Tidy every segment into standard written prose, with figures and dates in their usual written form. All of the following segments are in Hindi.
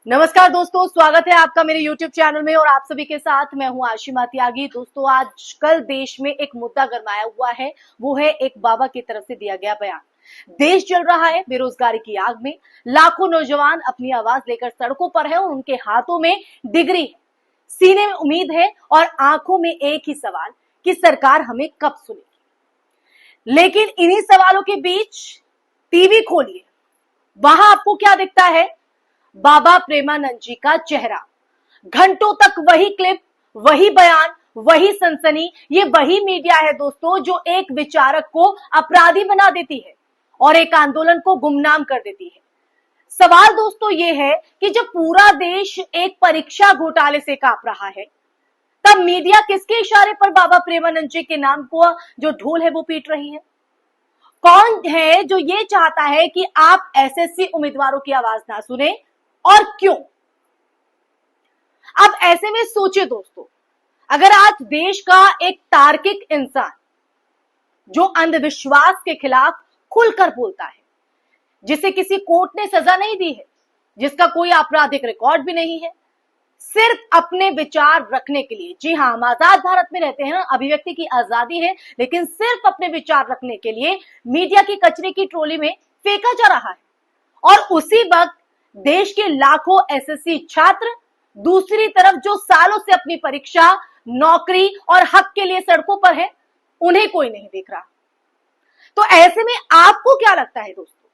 नमस्कार दोस्तों, स्वागत है आपका मेरे YouTube चैनल में और आप सभी के साथ मैं हूं आशिमा त्यागी। दोस्तों, आजकल देश में एक मुद्दा गरमाया हुआ है, वो है एक बाबा की तरफ से दिया गया बयान। देश जल रहा है बेरोजगारी की आग में, लाखों नौजवान अपनी आवाज लेकर सड़कों पर है और उनके हाथों में डिग्री है, सीने में उम्मीद है और आंखों में एक ही सवाल कि सरकार हमें कब सुनेगी। लेकिन इन्हीं सवालों के बीच टीवी खोलिए, वहां आपको क्या दिखता है? बाबा प्रेमानंद जी का चेहरा। घंटों तक वही क्लिप, वही बयान, वही सनसनी। ये वही मीडिया है दोस्तों जो एक विचारक को अपराधी बना देती है और एक आंदोलन को गुमनाम कर देती है। सवाल दोस्तों ये है कि जब पूरा देश एक परीक्षा घोटाले से कांप रहा है, तब मीडिया किसके इशारे पर बाबा प्रेमानंद जी के नाम को जो ढोल है वो पीट रही है? कौन है जो ये चाहता है कि आप एसएससी उम्मीदवारों की आवाज ना सुने और क्यों? अब ऐसे में सोचिए दोस्तों, अगर आज देश का एक तार्किक इंसान जो अंधविश्वास के खिलाफ खुलकर बोलता है, जिसे किसी कोर्ट ने सजा नहीं दी है, जिसका कोई आपराधिक रिकॉर्ड भी नहीं है, सिर्फ अपने विचार रखने के लिए, जी हां, हम आजाद भारत में रहते हैं ना, अभिव्यक्ति की आजादी है, लेकिन सिर्फ अपने विचार रखने के लिए मीडिया की कचरे की ट्रॉली में फेंका जा रहा है। और उसी वक्त देश के लाखों एसएससी छात्र दूसरी तरफ जो सालों से अपनी परीक्षा, नौकरी और हक के लिए सड़कों पर है, उन्हें कोई नहीं देख रहा। तो ऐसे में आपको क्या लगता है दोस्तों,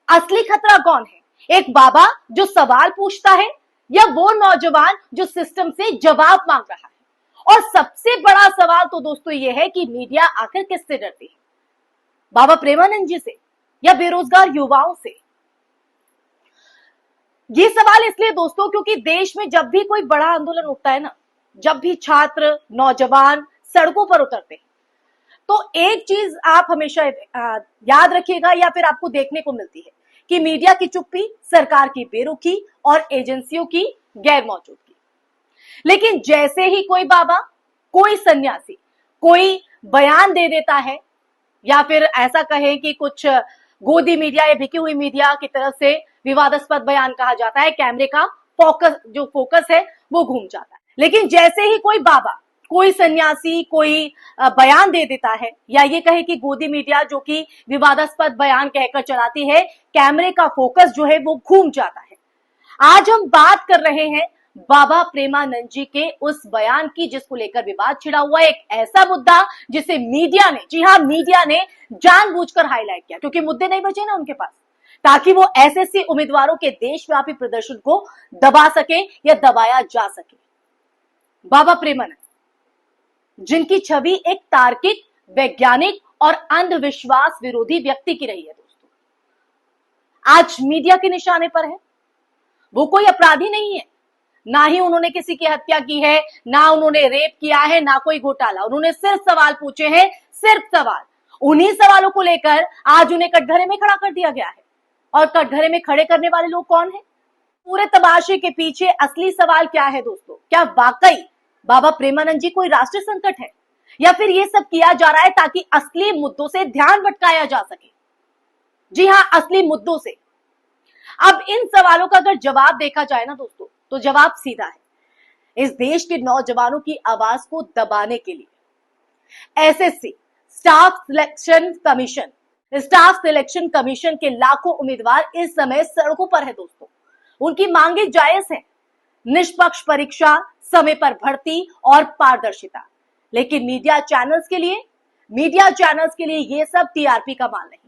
असली खतरा कौन है? एक बाबा जो सवाल पूछता है या वो नौजवान जो सिस्टम से जवाब मांग रहा है? और सबसे बड़ा सवाल तो दोस्तों ये है कि मीडिया आखिर किससे डरती है? बाबा प्रेमानंद जी से या बेरोजगार युवाओं से? ये सवाल इसलिए दोस्तों क्योंकि देश में जब भी कोई बड़ा आंदोलन उठता है ना, जब भी छात्र, नौजवान सड़कों पर उतरते हैं, तो एक चीज आप हमेशा याद रखिएगा या फिर आपको देखने को मिलती है कि मीडिया की चुप्पी, सरकार की बेरुखी और एजेंसियों की गैर मौजूदगी। लेकिन जैसे ही कोई बाबा, कोई सन्यासी कोई बयान दे देता है या फिर ऐसा कहे कि कुछ गोदी मीडिया या बिकी हुई मीडिया की तरफ से विवादास्पद बयान कहा जाता है, कैमरे का फोकस है वो घूम जाता है। लेकिन जैसे ही कोई बाबा, कोई सन्यासी कोई बयान दे देता है या ये कहे कि गोदी मीडिया जो कि विवादास्पद बयान कहकर चलाती है, कैमरे का फोकस जो है वो घूम जाता है। आज हम बात कर रहे हैं बाबा प्रेमानंद जी के उस बयान की जिसको लेकर विवाद छिड़ा हुआ है, एक ऐसा मुद्दा जिसे मीडिया ने, जी हां, मीडिया ने जानबूझकर हाईलाइट किया क्योंकि मुद्दे नहीं बचे ना उनके पास, ताकि वो एसएससी उम्मीदवारों के देशव्यापी प्रदर्शन को दबा सके या दबाया जा सके। बाबा प्रेमानंद जिनकी छवि एक तार्किक, वैज्ञानिक और अंधविश्वास विरोधी व्यक्ति की रही है दोस्तों, आज मीडिया के निशाने पर है। वो कोई अपराधी नहीं है, ना ही उन्होंने किसी की हत्या की है, ना उन्होंने रेप किया है, ना कोई घोटाला। उन्होंने सिर्फ सवाल पूछे हैं, सिर्फ सवाल। उन्हीं सवालों को लेकर आज उन्हें कटघरे में खड़ा कर दिया गया है। और कटघरे में खड़े करने वाले लोग कौन है? पूरे तमाशे के पीछे असली सवाल क्या है दोस्तों? क्या वाकई बाबा प्रेमानंद जी कोई राष्ट्रीय संकट है, या फिर ये सब किया जा रहा है ताकि असली मुद्दों से ध्यान भटकाया जा सके? जी हां, असली मुद्दों से। अब इन सवालों का अगर जवाब देखा जाए ना दोस्तों, तो जवाब सीधा है। इस देश के नौजवानों की आवाज को दबाने के लिए एसएससी स्टाफ सिलेक्शन कमीशन के लाखों उम्मीदवार इस समय सड़कों पर है दोस्तों। उनकी मांगे जायज है, निष्पक्ष परीक्षा, समय पर भर्ती और पारदर्शिता। लेकिन मीडिया चैनल्स के लिए ये सब टीआरपी का माल नहीं,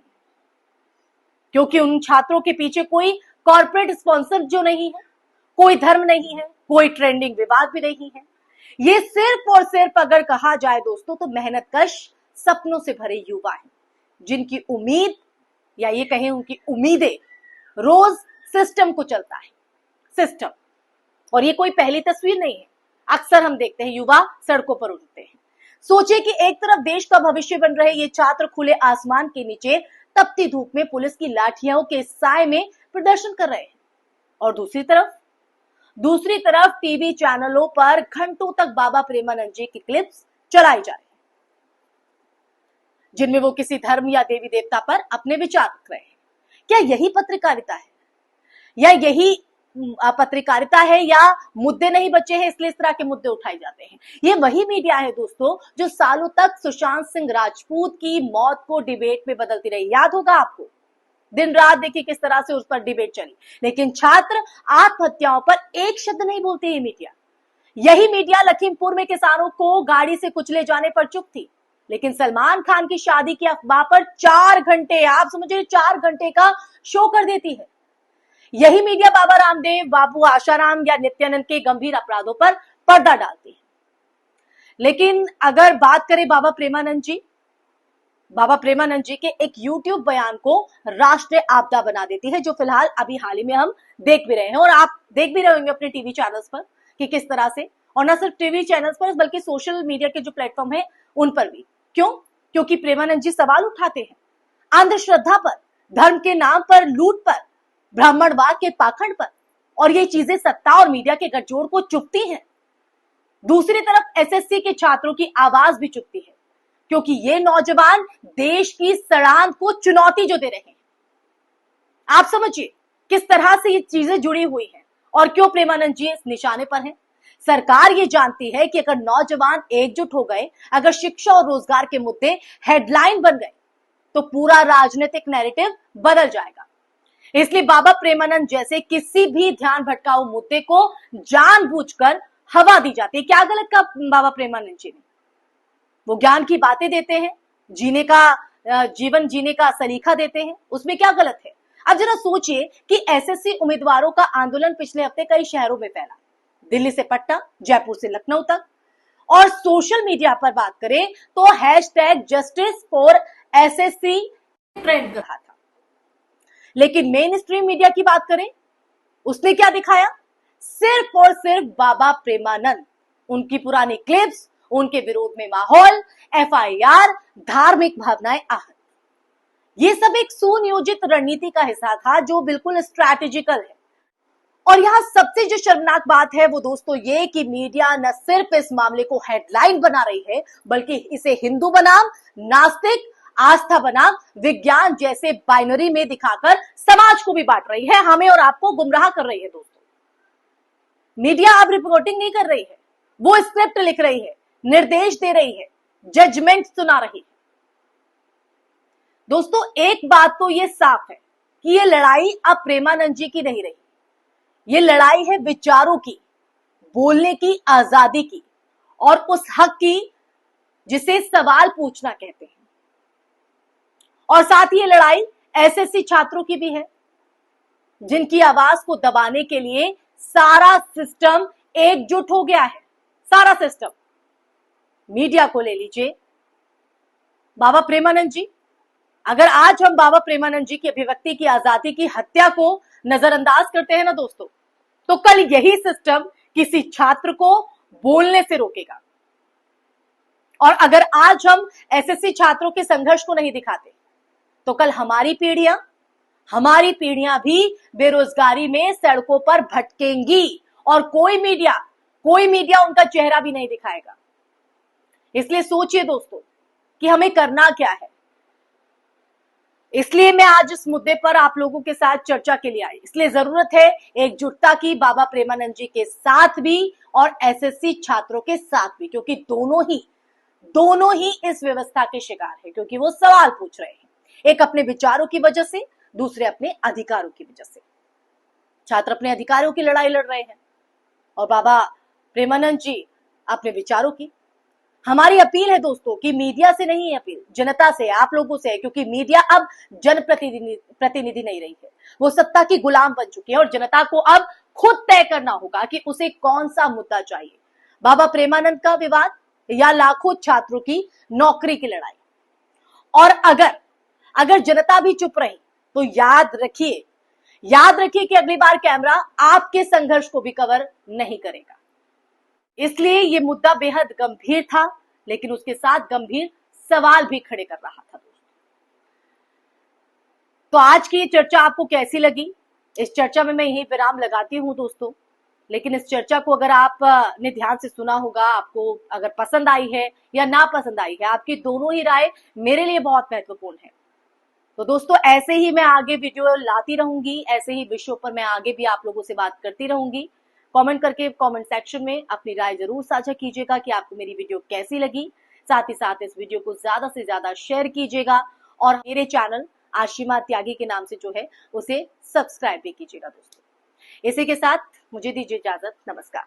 क्योंकि उन छात्रों के पीछे कोई कॉर्पोरेट स्पॉन्सर जो नहीं है, कोई धर्म नहीं है, कोई ट्रेंडिंग विवाद भी नहीं है। ये सिर्फ और सिर्फ अगर कहा जाए दोस्तों तो मेहनतकश, सपनों से भरे युवा हैं, जिनकी उम्मीद या ये कहें उनकी उम्मीदें रोज सिस्टम को चलता है, सिस्टम। और ये कोई पहली तस्वीर नहीं है, अक्सर हम देखते हैं युवा सड़कों पर उतरते हैं। सोचिए कि एक तरफ देश का भविष्य बन रहे ये छात्र खुले आसमान के नीचे तपती धूप में पुलिस की लाठियों के साए में प्रदर्शन कर रहे हैं, और दूसरी तरफ टीवी चैनलों पर घंटों तक बाबा प्रेमानंद जी की क्लिप्स चलाई जा रही है, जिनमें वो किसी धर्म या देवी देवता पर अपने विचार रख रहे हैं। क्या यही पत्रकारिता है? या यही पत्रकारिता है या मुद्दे नहीं बचे हैं इसलिए इस तरह के मुद्दे उठाए जाते हैं। ये वही मीडिया है दोस्तों जो सालों तक सुशांत सिंह राजपूत की मौत को डिबेट में बदलती रही। याद होगा आपको, दिन रात देखिए किस तरह से उस पर डिबेट चली, लेकिन छात्र आत्महत्याओं पर एक शब्द नहीं बोलती है मीडिया। यही मीडिया लखीमपुर में किसानों को गाड़ी से कुचले जाने पर चुप थी, लेकिन सलमान खान की शादी की अफवाह पर 4 घंटे, आप समझिए 4 घंटे का शो कर देती है। यही मीडिया बाबा रामदेव, बाबू आशाराम या नित्यानंद के गंभीर अपराधों पर पर्दा डालती है। लेकिन अगर बात करें बाबा प्रेमानंद जी के एक YouTube बयान को राष्ट्रीय आपदा बना देती है, जो फिलहाल अभी हाल ही में हम देख भी रहे हैं और आप देख भी रहे होंगे अपने टीवी चैनल्स पर कि किस तरह से, और न सिर्फ टीवी चैनल्स पर बल्कि सोशल मीडिया के जो प्लेटफॉर्म है उन पर भी। क्यों? क्योंकि प्रेमानंद जी सवाल उठाते हैं अंधश्रद्धा पर, धर्म के नाम पर लूट पर, ब्राह्मणवाद के पाखंड पर, और ये चीजें सत्ता और मीडिया के गठजोड़ को चुभती हैं। दूसरी तरफ एसएससी के छात्रों की आवाज भी चुभती है, क्योंकि ये नौजवान देश की सड़ांध को चुनौती जो दे रहे हैं। आप समझिए किस तरह से ये चीजें जुड़ी हुई हैं और क्यों प्रेमानंद जी इस निशाने पर हैं। सरकार ये जानती है कि अगर नौजवान एकजुट हो गए, अगर शिक्षा और रोजगार के मुद्दे हेडलाइन बन गए, तो पूरा राजनीतिक नैरेटिव बदल जाएगा। इसलिए बाबा प्रेमानंद जैसे किसी भी ध्यान भटकाऊ मुद्दे को जानबूझकर हवा दी जाती है। क्या गलत कहा बाबा प्रेमानंद जी ने? वो ज्ञान की बातें देते हैं, जीवन जीने का सलीका देते हैं, उसमें क्या गलत है? अब जरा सोचिए कि एसएससी उम्मीदवारों का आंदोलन पिछले हफ्ते कई शहरों में फैला, दिल्ली से पटना, जयपुर से लखनऊ तक, और सोशल मीडिया पर बात करें तो #जस्टिस फॉर एसएससी ट्रेंड रहा था। लेकिन मेन स्ट्रीम मीडिया की बात करें, उसने क्या दिखाया? सिर्फ और सिर्फ बाबा प्रेमानंद, उनकी पुरानी क्लिप्स, उनके विरोध में माहौल, एफआईआर, धार्मिक भावनाएं आहत। ये सब एक सुनियोजित रणनीति का हिस्सा था जो बिल्कुल स्ट्रैटेजिकल है। और यहां सबसे जो शर्मनाक बात है वो दोस्तों ये कि मीडिया न सिर्फ इस मामले को हेडलाइन बना रही है, बल्कि इसे हिंदू बनाम नास्तिक, आस्था बनाम विज्ञान जैसे बाइनरी में दिखाकर समाज को भी बांट रही है, हमें और आपको गुमराह कर रही है। दोस्तों मीडिया अब रिपोर्टिंग नहीं कर रही है, वो स्क्रिप्ट लिख रही है, निर्देश दे रही है, जजमेंट सुना रही है। दोस्तों एक बात तो ये साफ है कि ये लड़ाई अब प्रेमानंद जी की नहीं रही, ये लड़ाई है विचारों की, बोलने की आजादी की, और उस हक की जिसे सवाल पूछना कहते हैं। और साथ ही ये लड़ाई एसएससी छात्रों की भी है, जिनकी आवाज को दबाने के लिए सारा सिस्टम एकजुट हो गया है। सारा सिस्टम, मीडिया को ले लीजिए, बाबा प्रेमानंद जी, अगर आज हम बाबा प्रेमानंद जी की अभिव्यक्ति की आजादी की हत्या को नजरअंदाज करते हैं ना दोस्तों, तो कल यही सिस्टम किसी छात्र को बोलने से रोकेगा। और अगर आज हम एसएससी छात्रों के संघर्ष को नहीं दिखाते, तो कल हमारी पीढ़ियां भी बेरोजगारी में सड़कों पर भटकेंगी और कोई मीडिया उनका चेहरा भी नहीं दिखाएगा। इसलिए सोचिए दोस्तों कि हमें करना क्या है। इसलिए मैं आज इस मुद्दे पर आप लोगों के साथ चर्चा के लिए आई। इसलिए जरूरत है एकजुटता की, बाबा प्रेमानंद जी के साथ भी और एसएससी छात्रों के साथ भी, क्योंकि दोनों ही इस व्यवस्था के शिकार है, क्योंकि वो सवाल पूछ रहे हैं, एक अपने विचारों की वजह से, दूसरे अपने अधिकारों की वजह से। छात्र अपने अधिकारों की लड़ाई लड़ रहे हैं और बाबा प्रेमानंद जी अपने विचारों की। हमारी अपील है दोस्तों कि मीडिया से नहीं है अपील, जनता से, आप लोगों से है, क्योंकि मीडिया अब जनप्रतिनिधि नहीं रही है, वो सत्ता की गुलाम बन चुकी है और जनता को अब खुद तय करना होगा कि उसे कौन सा मुद्दा चाहिए, बाबा प्रेमानंद का विवाद या लाखों छात्रों की नौकरी की लड़ाई। और अगर जनता भी चुप रही तो याद रखिए कि अगली बार कैमरा आपके संघर्ष को भी कवर नहीं करेगा। इसलिए ये मुद्दा बेहद गंभीर था, लेकिन उसके साथ गंभीर सवाल भी खड़े कर रहा था। तो आज की ये चर्चा आपको कैसी लगी? इस चर्चा में मैं यही विराम लगाती हूं दोस्तों, लेकिन इस चर्चा को अगर आपने ध्यान से सुना होगा, आपको अगर पसंद आई है या ना पसंद आई है, आपकी दोनों ही राय मेरे लिए बहुत महत्वपूर्ण है। तो दोस्तों ऐसे ही मैं आगे वीडियो लाती रहूंगी, ऐसे ही विषयों पर मैं आगे भी आप लोगों से बात करती रहूंगी। कमेंट करके कमेंट सेक्शन में अपनी राय जरूर साझा कीजिएगा कि आपको मेरी वीडियो कैसी लगी। साथ ही साथ इस वीडियो को ज्यादा से ज्यादा शेयर कीजिएगा और मेरे चैनल आशिमा त्यागी के नाम से जो है उसे सब्सक्राइब भी कीजिएगा। दोस्तों इसी के साथ मुझे दीजिए इजाजत। नमस्कार।